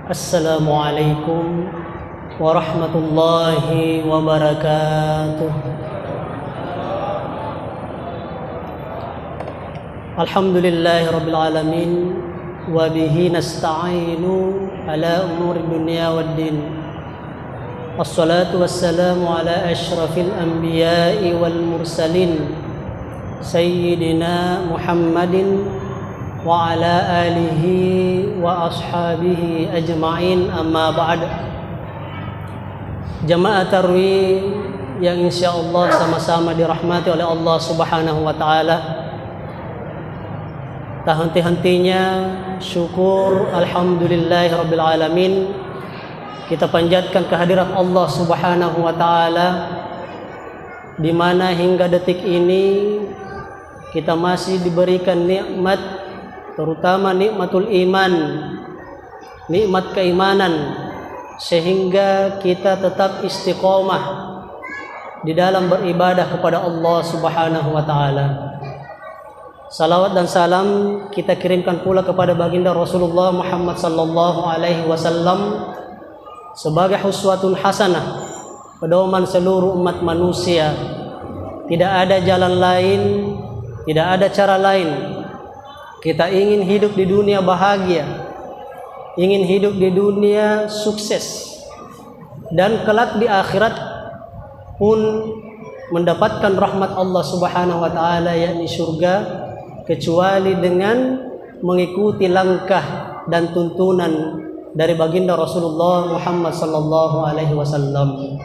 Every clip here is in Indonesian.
Assalamualaikum warahmatullahi wabarakatuh. Alhamdulillahi rabbil alamin wa bihi nasta'inu ala umuri dunya waddin. Wassalatu wassalamu ala asyrafil anbiya'i wal mursalin sayyidina Muhammadin wa ala alihi wa ashabihi ajma'in, amma ba'd. Jamaah Tarwih yang insyaallah sama-sama dirahmati oleh Allah Subhanahu wa taala. Tak henti-hentinya syukur alhamdulillahi rabbil alamin. Kita panjatkan kehadirat Allah Subhanahu wa taala di mana hingga detik ini kita masih diberikan nikmat, terutama nikmatul iman, nikmat keimanan, sehingga kita tetap istiqomah di dalam beribadah kepada Allah Subhanahu wa taala. Salawat dan salam kita kirimkan pula kepada baginda Rasulullah Muhammad sallallahu alaihi wasallam sebagai uswatun hasanah, pedoman seluruh umat manusia. Tidak ada jalan lain, tidak ada cara lain. Kita ingin hidup di dunia bahagia, ingin hidup di dunia sukses, dan kelak di akhirat pun mendapatkan rahmat Allah Subhanahu wa taala, yakni surga, kecuali dengan mengikuti langkah dan tuntunan dari baginda Rasulullah Muhammad sallallahu alaihi wasallam.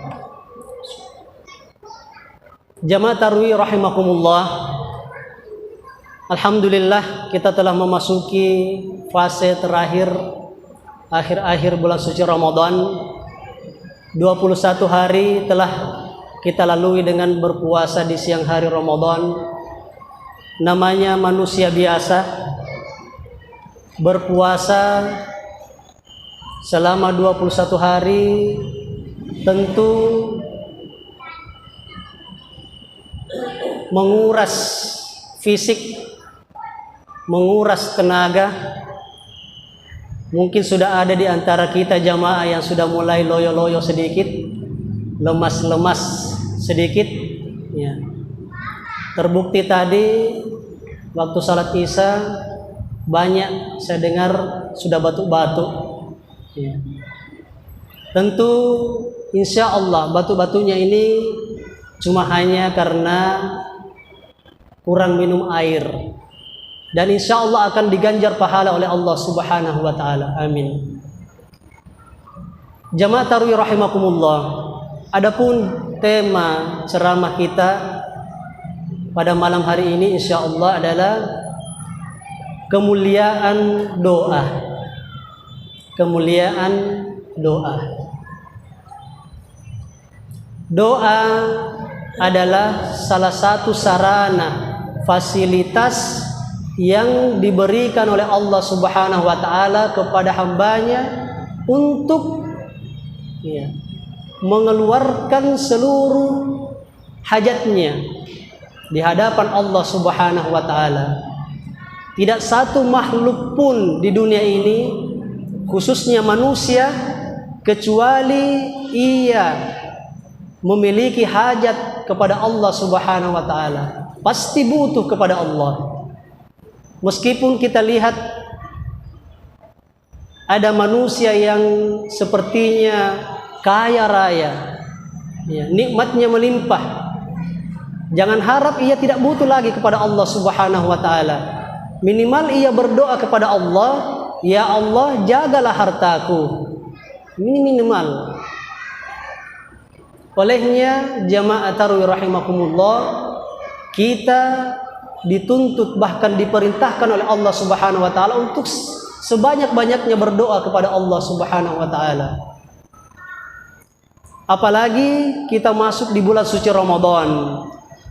Jamaah Tarwih rahimakumullah. Alhamdulillah kita telah memasuki fase terakhir, akhir-akhir bulan suci Ramadan. 21 hari telah kita lalui dengan berpuasa di siang hari Ramadan. Namanya manusia biasa, berpuasa selama 21 hari tentu menguras fisik, menguras tenaga. Mungkin sudah ada di antara kita jamaah yang sudah mulai loyo-loyo sedikit, lemas-lemas sedikit, ya. Terbukti tadi waktu salat Isya banyak saya dengar sudah batuk-batuk, ya. Tentu insya Allah batuk-batuknya ini cuma hanya karena kurang minum air, dan insya Allah akan diganjar pahala oleh Allah Subhanahu wa taala. Amin. Jamaah Tarwih rahimakumullah. Adapun tema ceramah kita pada malam hari ini insya Allah adalah kemuliaan doa. Kemuliaan doa. Doa adalah salah satu sarana, fasilitas yang diberikan oleh Allah Subhanahu wa taala kepada hambanya untuk, ya, mengeluarkan seluruh hajatnya di hadapan Allah Subhanahu wa taala. Tidak satu makhluk pun di dunia ini, khususnya manusia, kecuali ia memiliki hajat kepada Allah Subhanahu wa taala. Pasti butuh kepada Allah. Meskipun kita lihat ada manusia yang sepertinya kaya raya, ya, nikmatnya melimpah, jangan harap ia tidak butuh lagi kepada Allah Subhanahu wa taala. Minimal ia berdoa kepada Allah, ya Allah jagalah hartaku. Ini minimal. Olehnya jamaah Tarwih rahimakumullah, kita dituntut bahkan diperintahkan oleh Allah Subhanahu wa taala untuk sebanyak-banyaknya berdoa kepada Allah Subhanahu wa taala. Apalagi kita masuk di bulan suci Ramadan,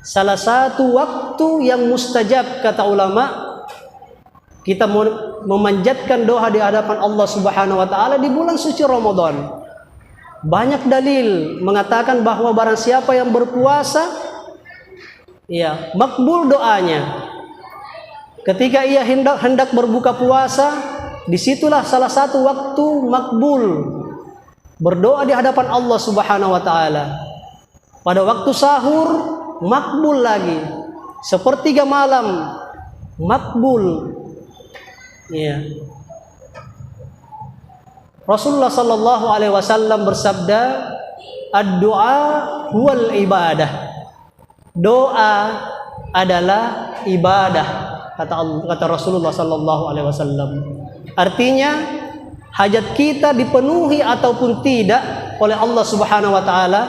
salah satu waktu yang mustajab kata ulama, kita memanjatkan doa di hadapan Allah Subhanahu wa taala di bulan suci Ramadan. Banyak dalil mengatakan bahwa barang siapa yang berpuasa, ya, makbul doanya. Ketika ia hendak berbuka puasa, disitulah salah satu waktu makbul berdoa di hadapan Allah Subhanahu wa taala. Pada waktu sahur makbul lagi, sepertiga malam makbul. Ya. Rasulullah sallallahu alaihi wasallam bersabda, "Ad-du'a huwal ibadah." Doa adalah ibadah, kata Rasulullah sallallahu alaihi wasallam. Artinya hajat kita dipenuhi ataupun tidak oleh Allah Subhanahu wa taala,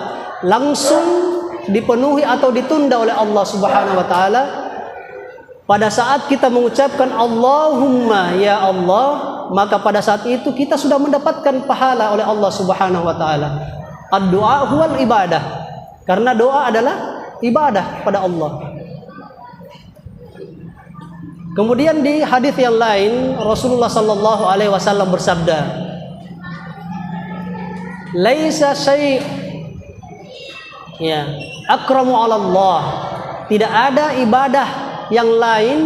langsung dipenuhi atau ditunda oleh Allah Subhanahu wa taala pada saat kita mengucapkan Allahumma ya Allah, maka pada saat itu kita sudah mendapatkan pahala oleh Allah Subhanahu wa taala. Ad-du'a huwal ibadah. Karena doa adalah ibadah pada Allah. Kemudian di hadis yang lain Rasulullah sallallahu alaihi wasallam bersabda, "Laisa syai' ya akramu 'ala Allah." Tidak ada ibadah yang lain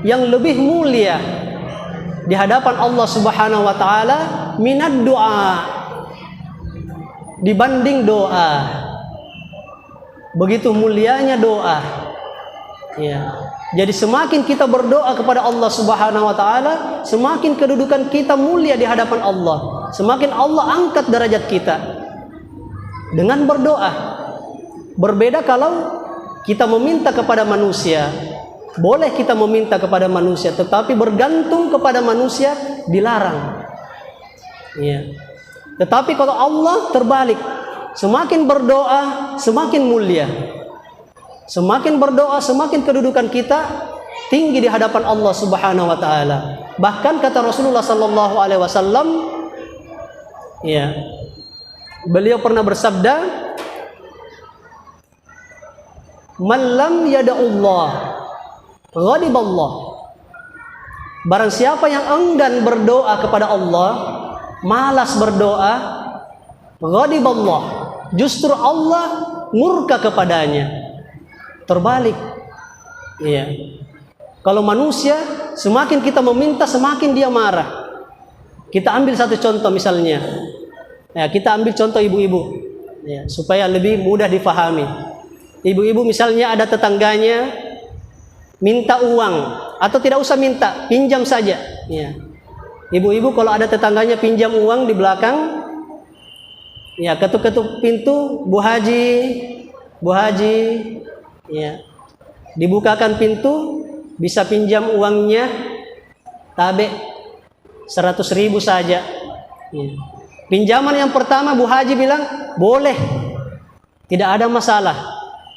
yang lebih mulia di hadapan Allah Subhanahu wa taala minad du'a, dibanding doa. Begitu mulianya doa. Ya. Jadi semakin kita berdoa kepada Allah Subhanahu wa taala, semakin kedudukan kita mulia di hadapan Allah. Semakin Allah angkat derajat kita dengan berdoa. Berbeda kalau kita meminta kepada manusia. Boleh kita meminta kepada manusia, tetapi bergantung kepada manusia dilarang. Ya. Tetapi kalau Allah terbalik, semakin berdoa semakin mulia. Semakin berdoa semakin kedudukan kita tinggi di hadapan Allah Subhanahu wa taala. Bahkan kata Rasulullah sallallahu alaihi wasallam, ya. Beliau pernah bersabda, "Man lam yada'ullah ghadiballah." Barang siapa yang enggan berdoa kepada Allah, malas berdoa, ghadiballah, justru Allah murka kepadanya. Terbalik. Iya. Kalau manusia semakin kita meminta semakin dia marah. Kita ambil satu contoh misalnya. Ya, kita ambil contoh ibu-ibu. Ya, supaya lebih mudah difahami. Ibu-ibu misalnya ada tetangganya minta uang atau tidak usah minta, pinjam saja. Ya. Ibu-ibu kalau ada tetangganya pinjam uang di belakang, ya ketuk-ketuk pintu, Bu Haji, ya, dibukakan pintu, bisa pinjam uangnya tabe 100.000 saja. Ya. Pinjaman yang pertama Bu Haji bilang boleh, tidak ada masalah,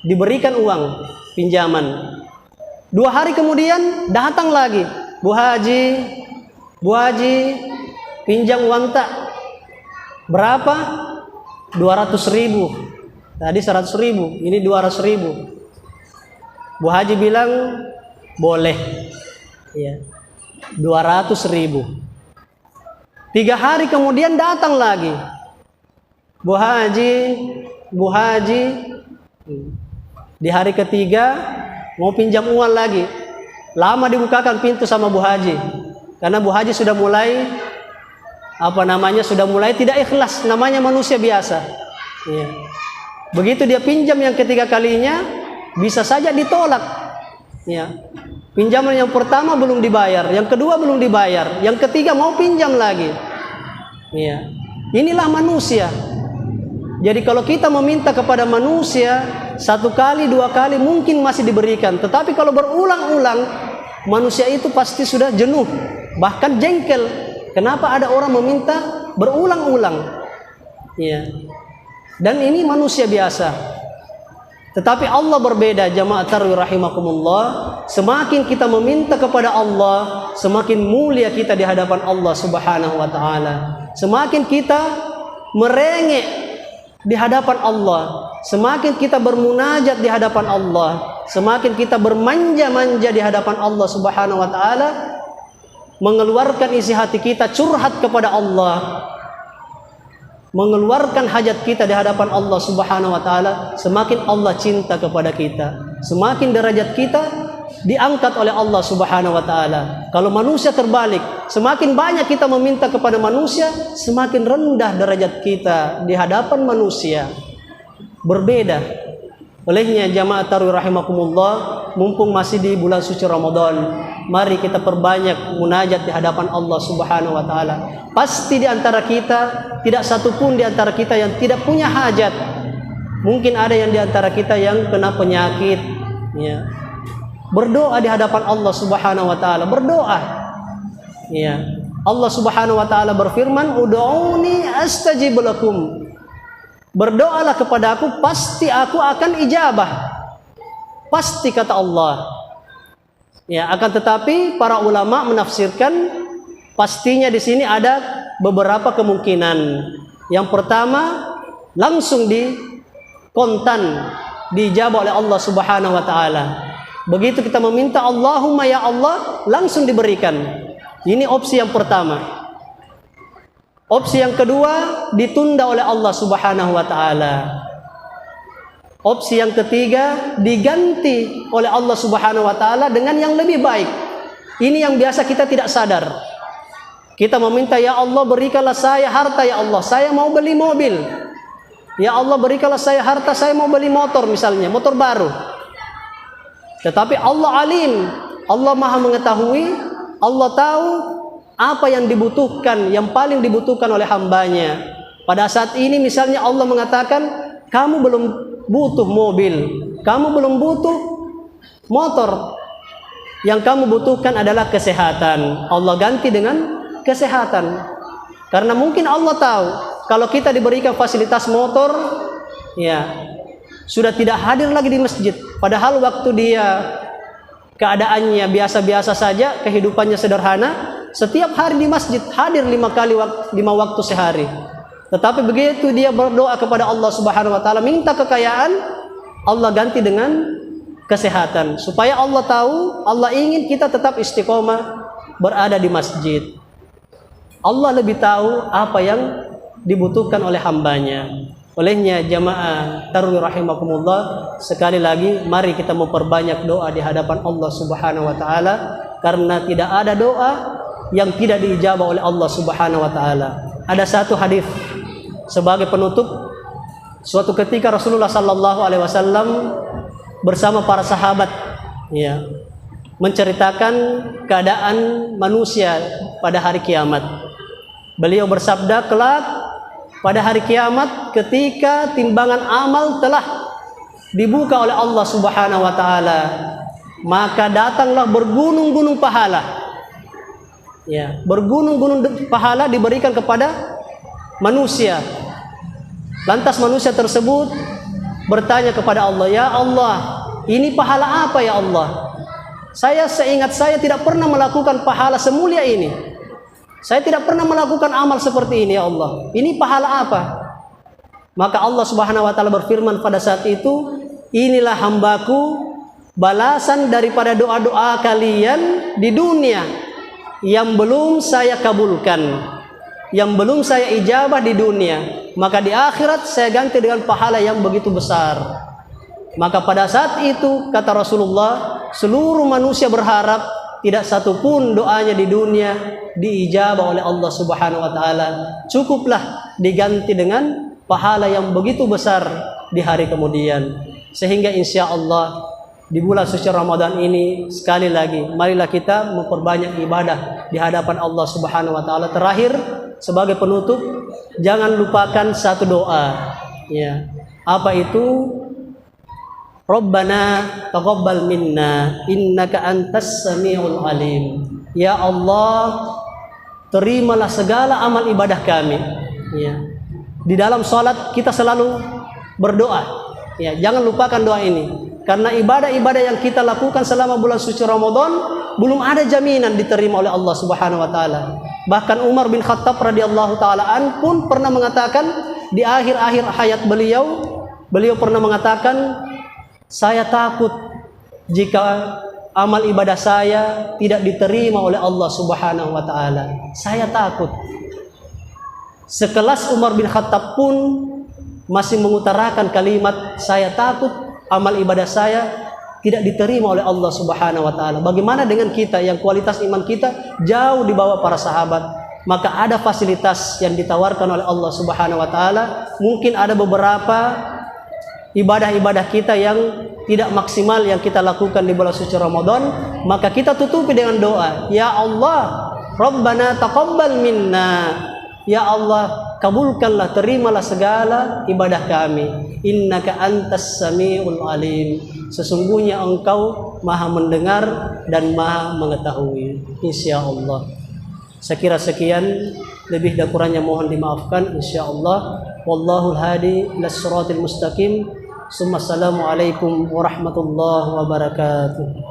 diberikan uang pinjaman. 2 hari kemudian datang lagi, Bu Haji, pinjam uang tak? Berapa? 200.000. Tadi 100.000, ini 200.000. Bu Haji bilang boleh, ya, 200.000. 3 hari kemudian datang lagi, Bu Haji. Di hari ketiga mau pinjam uang lagi. Lama dibukakan pintu sama Bu Haji, karena Bu Haji sudah mulai sudah mulai tidak ikhlas, namanya manusia biasa. Ya. Begitu dia pinjam yang ketiga kalinya, bisa saja ditolak. Ya. Pinjaman yang pertama belum dibayar, yang kedua belum dibayar, yang ketiga mau pinjam lagi. Ya. Inilah manusia. Jadi kalau kita meminta kepada manusia 1 kali, 2 kali mungkin masih diberikan, tetapi kalau berulang-ulang manusia itu pasti sudah jenuh, bahkan jengkel. Kenapa ada orang meminta berulang-ulang? Ya. Dan ini manusia biasa. Tetapi Allah berbeda, jamaah tarawih rahimakumullah. Semakin kita meminta kepada Allah, semakin mulia kita di hadapan Allah Subhanahu wa taala. Semakin kita merengek di hadapan Allah, semakin kita bermunajat di hadapan Allah, semakin kita bermanja-manja di hadapan Allah Subhanahu wa taala, mengeluarkan isi hati kita, curhat kepada Allah, mengeluarkan hajat kita di hadapan Allah Subhanahu wa taala, semakin Allah cinta kepada kita, semakin derajat kita diangkat oleh Allah Subhanahu wa taala. Kalau manusia terbalik, semakin banyak kita meminta kepada manusia, semakin rendah derajat kita di hadapan manusia. Berbeda. Olehnya jamaah tarawih rahimakumullah, mumpung masih di bulan suci Ramadan, mari kita perbanyak munajat di hadapan Allah Subhanahu wa taala. Pasti di antara kita tidak satupun di antara kita yang tidak punya hajat. Mungkin ada yang di antara kita yang kena penyakit, ya. Berdoa di hadapan Allah Subhanahu wa taala, berdoa. Ya. Allah Subhanahu wa taala berfirman, "Ud'uni astajib lakum." Berdoalah kepada aku, pasti aku akan ijabah. Pasti kata Allah. Ya, akan tetapi para ulama menafsirkan pastinya di sini ada beberapa kemungkinan. Yang pertama, langsung kontan dijawab oleh Allah Subhanahu wa taala. Begitu kita meminta Allahumma ya Allah, langsung diberikan. Ini opsi yang pertama. Opsi yang kedua, ditunda oleh Allah Subhanahu wa taala. Opsi yang ketiga, diganti oleh Allah Subhanahu wa taala dengan yang lebih baik. Ini yang biasa kita tidak sadar. Kita meminta, ya Allah berikanlah saya harta ya Allah, saya mau beli mobil. Ya Allah berikanlah saya harta, saya mau beli motor misalnya, motor baru. Tetapi Allah alim, Allah maha mengetahui, Allah tahu apa yang dibutuhkan, yang paling dibutuhkan oleh hambanya. Pada saat ini misalnya Allah mengatakan, kamu belum butuh mobil, kamu belum butuh motor. Yang kamu butuhkan adalah kesehatan. Allah ganti dengan kesehatan. Karena mungkin Allah tahu, kalau kita diberikan fasilitas motor, ya sudah tidak hadir lagi di masjid. Padahal waktu dia keadaannya biasa-biasa saja, kehidupannya sederhana, setiap hari di masjid hadir 5 waktu sehari. Tetapi begitu dia berdoa kepada Allah Subhanahu wa taala, minta kekayaan, Allah ganti dengan kesehatan. Supaya Allah tahu, Allah ingin kita tetap istiqomah berada di masjid. Allah lebih tahu apa yang dibutuhkan oleh hambanya. Olehnya jamaah tarawih rahimakumullah, sekali lagi mari kita memperbanyak doa di hadapan Allah Subhanahu wa taala, karena tidak ada doa yang tidak diijabah oleh Allah Subhanahu wa taala. Ada satu hadis sebagai penutup. Suatu ketika Rasulullah sallallahu alaihi wasallam bersama para sahabat, ya, menceritakan keadaan manusia pada hari kiamat. Beliau bersabda, kelak pada hari kiamat ketika timbangan amal telah dibuka oleh Allah Subhanahu wa taala, maka datanglah bergunung-gunung pahala. Ya, bergunung-gunung pahala diberikan kepada manusia. Lantas manusia tersebut bertanya kepada Allah, ya Allah, ini pahala apa ya Allah? Saya seingat saya tidak pernah melakukan pahala semulia ini. Saya tidak pernah melakukan amal seperti ini ya Allah. Ini pahala apa? Maka Allah Subhanahu wa taala berfirman pada saat itu, inilah hambaku, balasan daripada doa-doa kalian di dunia yang belum saya kabulkan, yang belum saya ijabah di dunia, maka di akhirat saya ganti dengan pahala yang begitu besar. Maka pada saat itu kata Rasulullah, seluruh manusia berharap tidak satupun doanya di dunia diijabah oleh Allah Subhanahu wa taala, cukuplah diganti dengan pahala yang begitu besar di hari kemudian. Sehingga insya Allah di bulan suci Ramadan ini, sekali lagi marilah kita memperbanyak ibadah di hadapan Allah Subhanahu wa taala. Terakhir sebagai penutup, jangan lupakan satu doa, ya. Apa itu? Rabbana taqabbal minna innaka antas samiul alim. Ya Allah, terimalah segala amal ibadah kami, ya. Di dalam salat kita selalu berdoa, ya, jangan lupakan doa ini. Karena ibadah-ibadah yang kita lakukan selama bulan suci Ramadan belum ada jaminan diterima oleh Allah Subhanahu wa taala. Bahkan Umar bin Khattab radhiyallahu taala an pun pernah mengatakan di akhir-akhir hayat beliau pernah mengatakan, saya takut jika amal ibadah saya tidak diterima oleh Allah Subhanahu wa taala. Saya takut. Sekelas Umar bin Khattab pun masih mengutarakan kalimat, saya takut amal ibadah saya tidak diterima oleh Allah Subhanahu wa taala. Bagaimana dengan kita yang kualitas iman kita jauh di bawah para sahabat? Maka ada fasilitas yang ditawarkan oleh Allah Subhanahu wa taala. Mungkin ada beberapa ibadah-ibadah kita yang tidak maksimal yang kita lakukan di bulan suci Ramadan, maka kita tutupi dengan doa, ya Allah, Rabbana taqabbal minna. Ya Allah, kabulkanlah, terimalah segala ibadah kami. Innaka antas samiul alim. Sesungguhnya Engkau Maha mendengar dan Maha mengetahui. Insyaallah. Saya kira sekian, lebih dan kurangnya mohon dimaafkan insyaallah. Wallahul hadi ilas siratal mustaqim. Assalamualaikum warahmatullahi wabarakatuh.